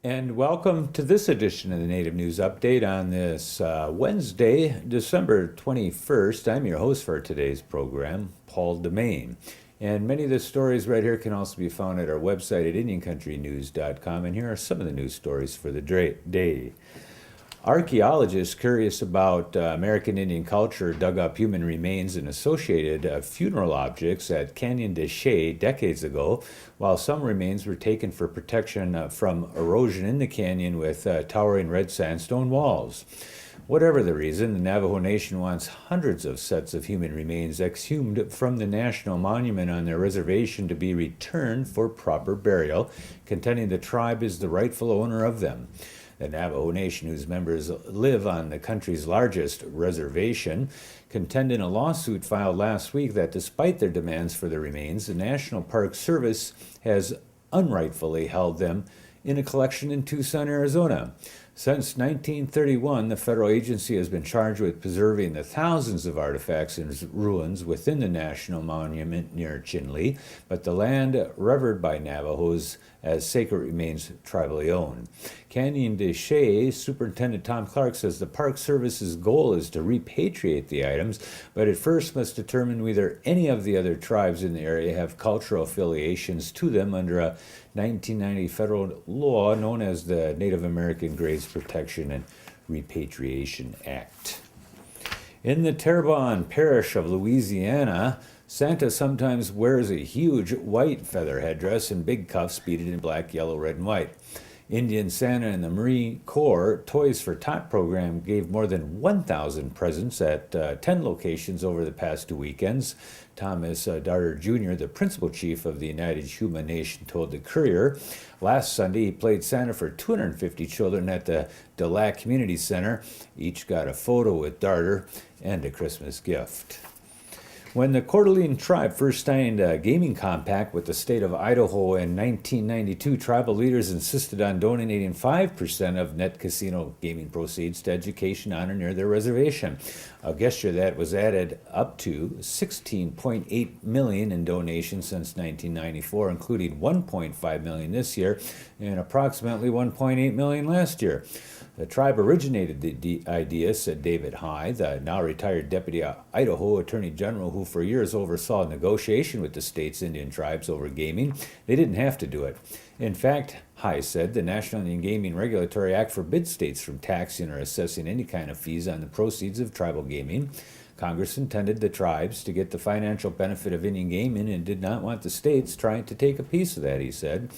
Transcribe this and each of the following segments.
And welcome to this edition of the Native News Update on this Wednesday, December 21st. I'm your host for today's program, Paul DeMain. And many of the stories right here can also be found at our website at IndianCountryNews.com. And here are some of the news stories for the day. Archaeologists curious about American Indian culture dug up human remains and associated funeral objects at Canyon de Chelly decades ago, while some remains were taken for protection from erosion in the canyon with towering red sandstone walls. Whatever the reason, the Navajo Nation wants hundreds of sets of human remains exhumed from the national monument on their reservation to be returned for proper burial, contending the tribe is the rightful owner of them. The Navajo Nation, whose members live on the country's largest reservation, contend in a lawsuit filed last week that despite their demands for the remains, the National Park Service has unrightfully held them in a collection in Tucson, Arizona. Since 1931, the federal agency has been charged with preserving the thousands of artifacts and ruins within the national monument near Chinle, but the land revered by Navajos as sacred remains tribally owned. Canyon de Chelly Superintendent Tom Clark says the Park Service's goal is to repatriate the items, but it first must determine whether any of the other tribes in the area have cultural affiliations to them under a 1990 federal law known as the Native American Graves Protection and Repatriation Act. In the Terrebonne Parish of Louisiana, Santa sometimes wears a huge white feather headdress and big cuffs beaded in black, yellow, red, and white. Indian Santa and the Marine Corps Toys for Tot program gave more than 1,000 presents at 10 locations over the past 2 weekends. Thomas Darter Jr., the principal chief of the Navajo Nation, told the Courier. Last Sunday, he played Santa for 250 children at the Delac Community Center. Each got a photo with Darter and a Christmas gift. When the Coeur d'Alene tribe first signed a gaming compact with the state of Idaho in 1992, tribal leaders insisted on donating 5% of net casino gaming proceeds to education on or near their reservation. A gesture that was added up to $16.8 million in donations since 1994, including $1.5 million this year and approximately $1.8 million last year. The tribe originated the idea, said David High, the now retired Deputy Idaho Attorney General, who for years oversaw negotiation with the state's Indian tribes over gaming. They didn't have to do it. In fact, High said the National Indian Gaming Regulatory Act forbids states from taxing or assessing any kind of fees on the proceeds of tribal gaming. Congress intended the tribes to get the financial benefit of Indian gaming and did not want the states trying to take a piece of that, he said.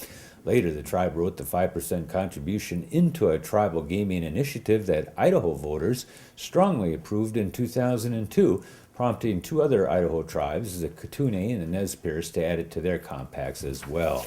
Later, the tribe wrote the 5% contribution into a tribal gaming initiative that Idaho voters strongly approved in 2002, prompting 2 other Idaho tribes, the Kootenai and the Nez Perce, to add it to their compacts as well.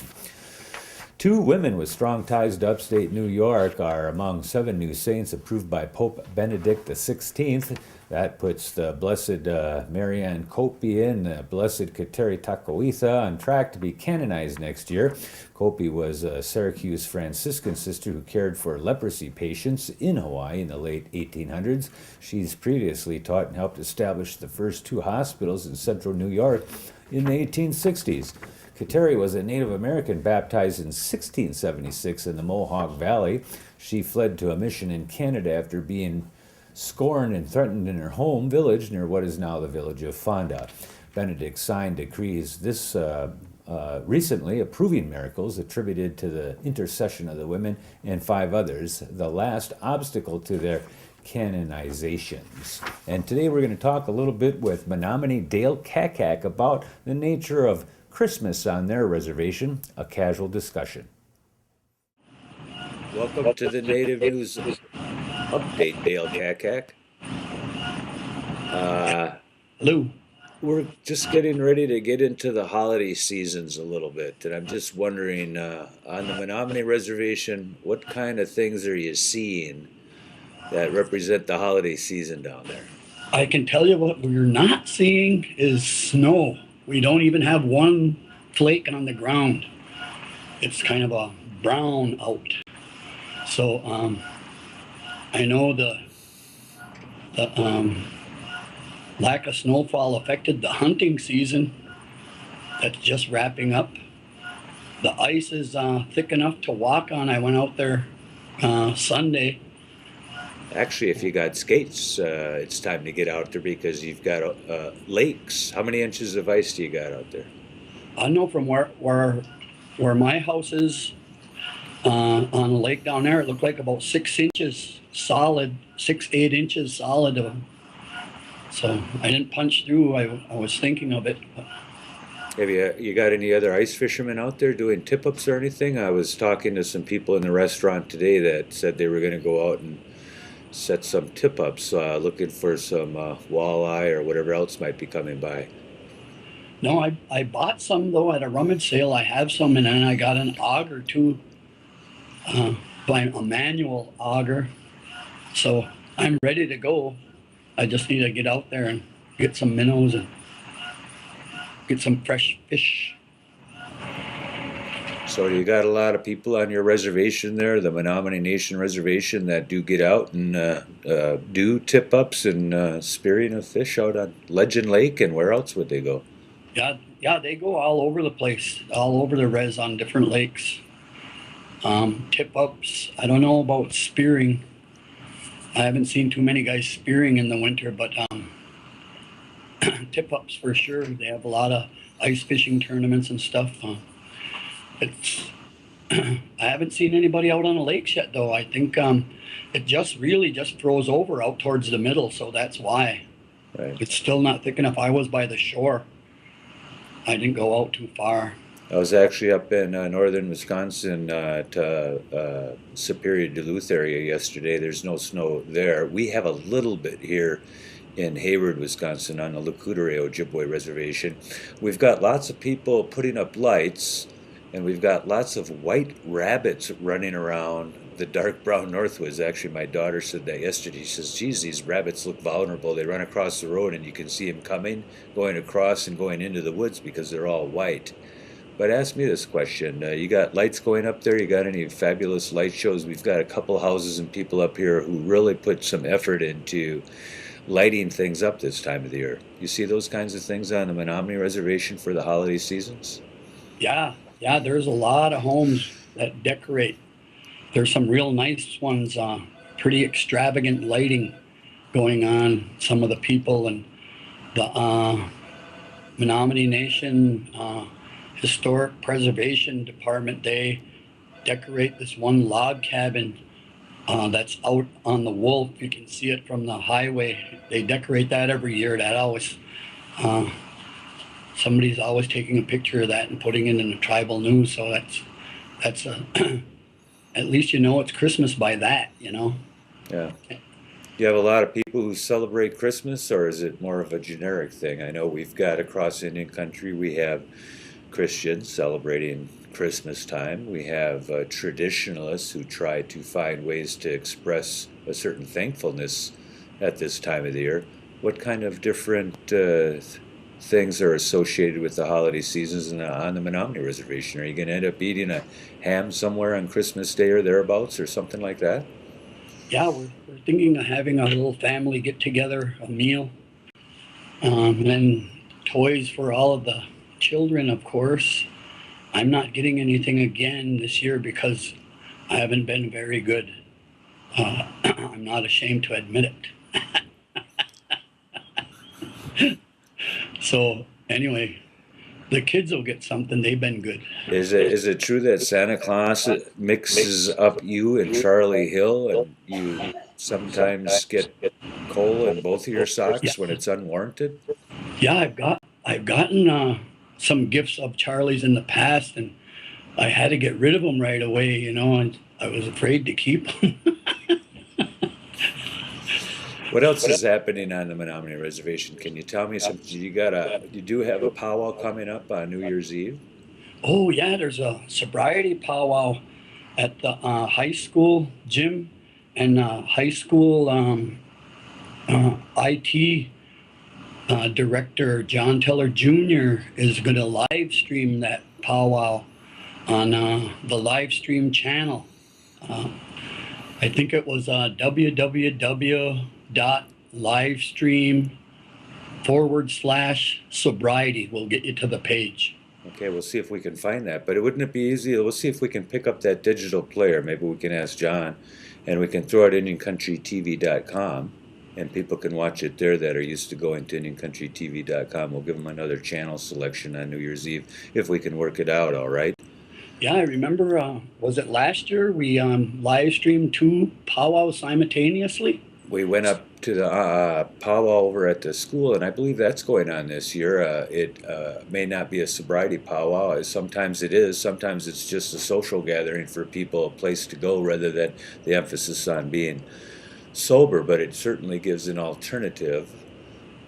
2 women with strong ties to upstate New York are among 7 new saints approved by Pope Benedict XVI. That puts the Blessed Marianne Copi and the Blessed Kateri Takaoitha on track to be canonized next year. Copi was a Syracuse Franciscan sister who cared for leprosy patients in Hawaii in the late 1800s. She's previously taught and helped establish the first 2 hospitals in central New York in the 1860s. Kateri was a Native American baptized in 1676 in the Mohawk Valley. She fled to a mission in Canada after being scorned and threatened in her home village near what is now the village of Fonda. Benedict signed decrees recently approving miracles attributed to the intercession of the women and 5 others, the last obstacle to their canonizations. And today we're going to talk a little bit with Menominee Dale Kakkak about the nature of Christmas on their reservation, a casual discussion. Welcome to the Native News Update, Dale Kakkak. Hello. We're just getting ready to get into the holiday seasons a little bit, and I'm just wondering, on the Menominee Reservation, what kind of things are you seeing that represent the holiday season down there? I can tell you what we're not seeing is snow. We don't even have one flake on the ground. It's kind of a brown out. So I know the lack of snowfall affected the hunting season. That's just wrapping up. The ice is thick enough to walk on. I went out there Sunday. Actually, if you got skates, it's time to get out there because you've got lakes. How many inches of ice do you got out there? I know from where my house is on the lake down there, it looked like about 6 inches solid, 6, 8 inches solid of. So I didn't punch through. I was thinking of it. Have you got any other ice fishermen out there doing tip ups or anything? I was talking to some people in the restaurant today that said they were going to go out and set some tip ups, looking for some walleye or whatever else might be coming by. No, I bought some though at a rummage sale. I have some, and then I got an auger too, by a manual auger. So I'm ready to go. I just need to get out there and get some minnows and get some fresh fish. So you got a lot of people on your reservation there, the Menominee Nation reservation, that do get out and do tip ups and spearing of fish out on Legend Lake, and where else would they go? Yeah, they go all over the place, all over the res on different lakes. Tip ups. I don't know about spearing. I haven't seen too many guys spearing in the winter, but tip ups for sure. They have a lot of ice fishing tournaments and stuff. It's I haven't seen anybody out on the lakes yet, though. I think it just really just froze over out towards the middle, so that's why. Right. It's still not thick enough. I was by the shore. I didn't go out too far. I was actually up in northern Wisconsin at Superior Duluth area yesterday. There's no snow there. We have a little bit here in Hayward, Wisconsin on the Lakudere Ojibwe Reservation. We've got lots of people putting up lights, and we've got lots of white rabbits running around the dark brown Northwoods. Actually, my daughter said that yesterday. She says, geez, these rabbits look vulnerable. They run across the road, and you can see them coming, going across, and going into the woods because they're all white. But ask me this question. You got lights going up there? You got any fabulous light shows? We've got a couple houses and people up here who really put some effort into lighting things up this time of the year. You see those kinds of things on the Menominee Reservation for the holiday seasons? Yeah, there's a lot of homes that decorate. There's some real nice ones, pretty extravagant lighting going on. Some of the people and the Menominee Nation Historic Preservation Department, they decorate this one log cabin that's out on the Wolf. You can see it from the highway. They decorate that every year. That always, somebody's always taking a picture of that and putting it in the tribal news. So that's at least you know it's Christmas by that, you know. Yeah. Do you have a lot of people who celebrate Christmas, or is it more of a generic thing? I know we've got across Indian country, we have Christians celebrating Christmas time. We have traditionalists who try to find ways to express a certain thankfulness at this time of the year. What kind of different things are associated with the holiday seasons on the Menominee Reservation? Are you going to end up eating a ham somewhere on Christmas Day or thereabouts or something like that? Yeah, we're thinking of having a little family get together, a meal, and then toys for all of the children, of course. I'm not getting anything again this year because I haven't been very good. I'm not ashamed to admit it. So anyway, the kids will get something. They've been good. Is it true that Santa Claus mixes up you and Charlie Hill, and you sometimes get coal in both of your socks when it's unwarranted? Yeah, I've gotten some gifts of Charlie's in the past, and I had to get rid of them right away, you know, and I was afraid to keep them. What else is happening on the Menominee Reservation? Can you tell me something? You do have a powwow coming up on New Year's Eve? Oh yeah, there's a sobriety powwow at the high school gym, and high school IT director John Teller Jr. is going to live stream that powwow on the live stream channel. I think it was www.livestream/sobriety will get you to the page. Okay, we'll see if we can find that. But wouldn't it be easy? We'll see if we can pick up that digital player. Maybe we can ask John, and we can throw it at IndianCountryTV.com, and people can watch it there that are used to going to IndianCountryTV.com. We'll give them another channel selection on New Year's Eve if we can work it out. All right. Yeah, I remember, was it last year we live streamed 2 powwows simultaneously? We went up to the powwow over at the school, and I believe that's going on this year. It may not be a sobriety powwow. Sometimes it is. Sometimes it's just a social gathering for people, a place to go, rather than the emphasis on being sober. But it certainly gives an alternative.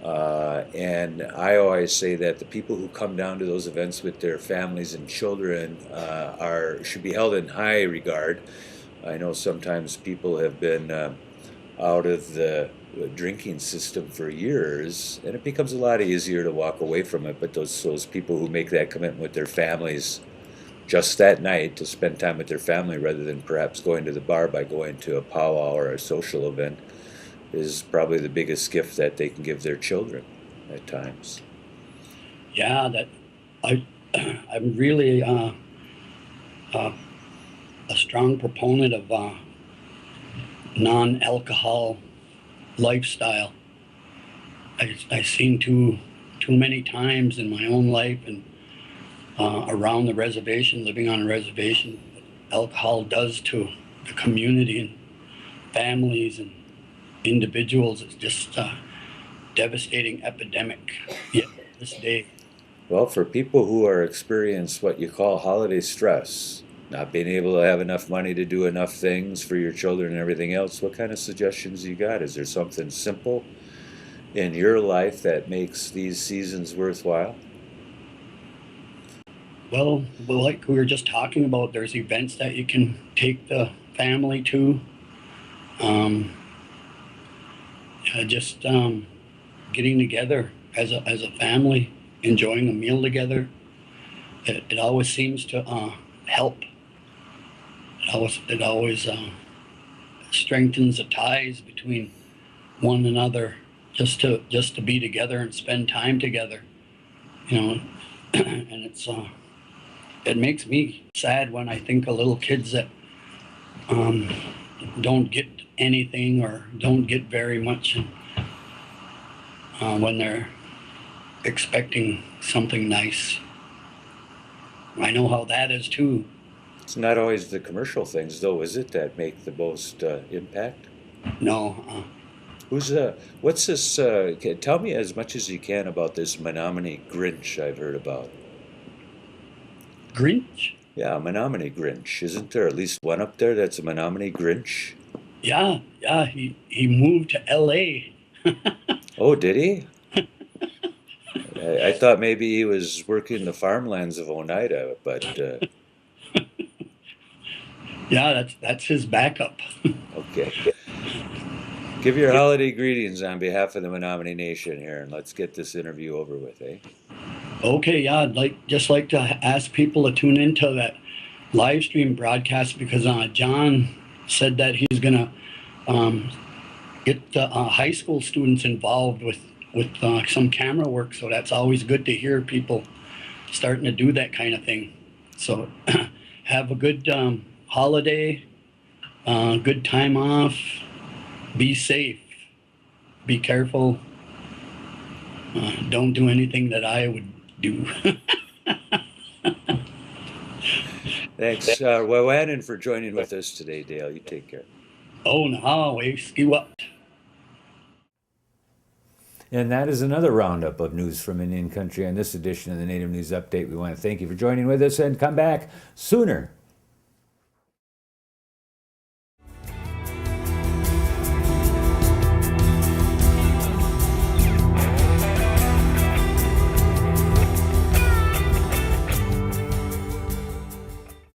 And I always say that the people who come down to those events with their families and children should be held in high regard. I know sometimes people have been out of the drinking system for years, and it becomes a lot easier to walk away from it. But those people who make that commitment with their families just that night to spend time with their family rather than perhaps going to the bar by going to a powwow or a social event is probably the biggest gift that they can give their children at times. Yeah, I'm really a strong proponent of non-alcohol lifestyle. I've seen too many times in my own life and around the reservation, living on a reservation, what alcohol does to the community and families and individuals. It's just a devastating epidemic yet this day. Well, for people who are experience what you call holiday stress, not being able to have enough money to do enough things for your children and everything else, what kind of suggestions you got? Is there something simple in your life that makes these seasons worthwhile? Well, like we were just talking about, there's events that you can take the family to. Just getting together as a family, enjoying a meal together. It always seems to help. It always strengthens the ties between one another. Just to be together and spend time together, and it makes me sad when I think of little kids that don't get anything or don't get very much when they're expecting something nice. I know how that is too. It's not always the commercial things, though, is it, that make the most impact? No. What's this? Tell me as much as you can about this Menominee Grinch I've heard about. Grinch? Yeah, Menominee Grinch. Isn't there at least one up there that's a Menominee Grinch? Yeah. He moved to L.A. Oh, did he? I thought maybe he was working the farmlands of Oneida, but Yeah, that's his backup. okay. Give your holiday greetings on behalf of the Menominee Nation here, and let's get this interview over with, eh? Okay, yeah, I'd just like to ask people to tune into that live stream broadcast because John said that he's gonna get the high school students involved with some camera work. So that's always good to hear people starting to do that kind of thing. So have a good holiday, good time off. Be safe. Be careful. Don't do anything that I would do. Thanks, Wawanan, for joining with us today, Dale. You take care. Oh, no, ski what? And that is another roundup of news from Indian Country on this edition of the Native News Update. We want to thank you for joining with us and come back sooner